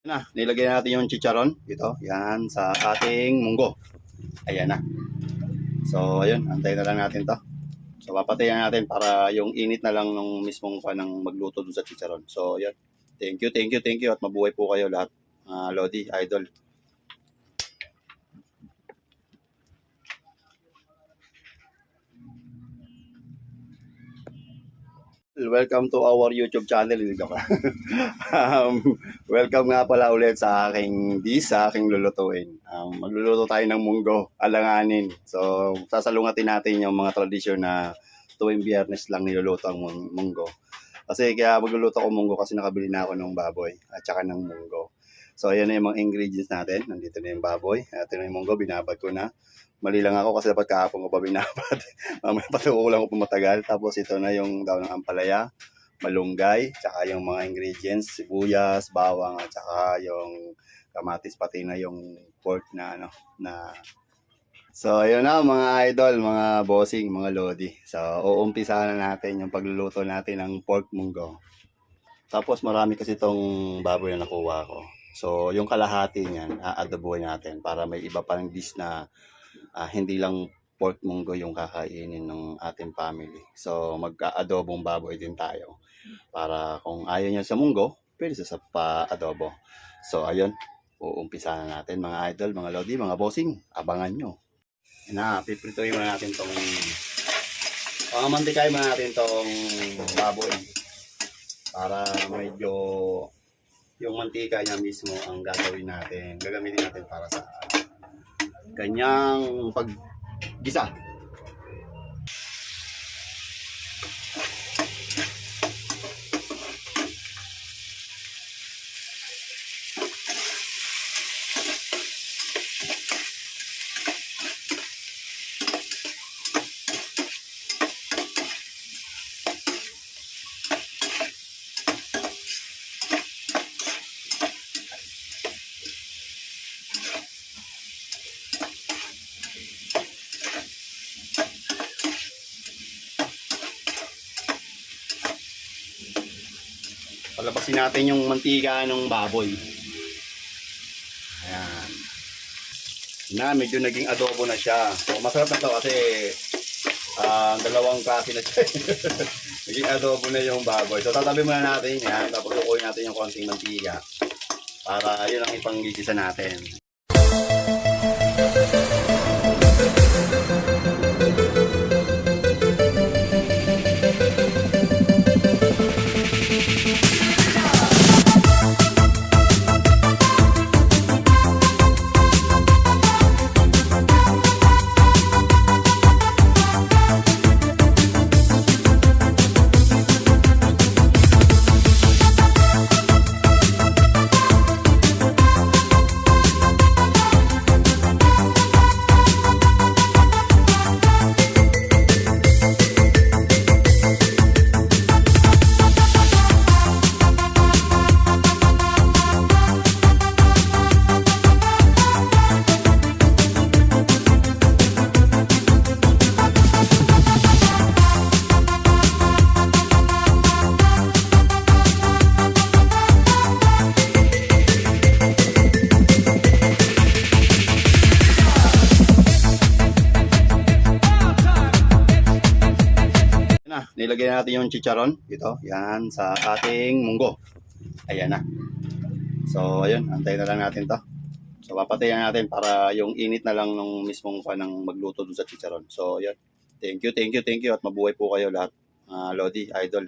Nilagay natin yung chicharon dito. Yan sa ating munggo. Ayan na. So, ayun. Antayin na lang natin to. So, papatayin natin para yung init na lang nung mismong ng magluto dun sa chicharon. So, ayun. Thank you. At mabuhay po kayo lahat. Lodi, Idol. Welcome to our YouTube channel. Welcome nga pala ulit sa aking lulutuin. Magluluto tayo ng munggo, alanganin. So, sasalungatin natin yung mga tradisyon na tuwing Biyernes lang niluluto ang munggo. Kasi kaya magluluto ako munggo kasi nakabili na ako ng baboy at saka ng munggo. So, ayan na yung mga ingredients natin. Nandito na yung baboy. Ito na yung munggo, binabad ko na. Mali lang ako kasi dapat kahapon ko pa binabad. Mamaya patukulang ko pumatagal. Tapos ito na yung daw ng ampalaya, malunggay, tsaka yung mga ingredients, sibuyas, bawang, at tsaka yung kamatis, pati na yung pork na So, ayun na mga idol, mga bossing, mga lodi. So, uumpisahan na natin yung pagluluto natin ng pork munggo. Tapos marami kasi itong baboy na nakuha ko. So, yung kalahati niyan, aadobohin natin para may iba pa ng dish na hindi lang pork munggo yung kakainin ng ating family. So, magka-adobong baboy din tayo. Para kung ayaw niya sa munggo, pwede sa pa-adobo. So, ayun. Uumpisa na natin mga idol, mga lodi, mga bossing. Abangan nyo. Piprituin muna natin itong mantikain muna natin itong baboy. Para medyo yung mantika niya mismo ang gagawin natin. Gagamitin natin para sa kanyang paggisa. Palabasin natin yung mantika ng baboy. Ayan. Medyo naging adobo na siya. So, masarap na to kasi dalawang klase na siya. Naging adobo na yung baboy. So, tatabi muna natin yan. Tapos lukuin natin yung konting mantika. Para yun ang ipanggigisa natin. Nilagay natin yung chicharon dito. Yan sa ating munggo. Ayan na. So, ayun. Antayin na lang natin to. So, papatayin natin para yung init na lang nung mismong ng magluto dun sa chicharon. So, ayun. Thank you. At mabuhay po kayo lahat. Lodi, Idol.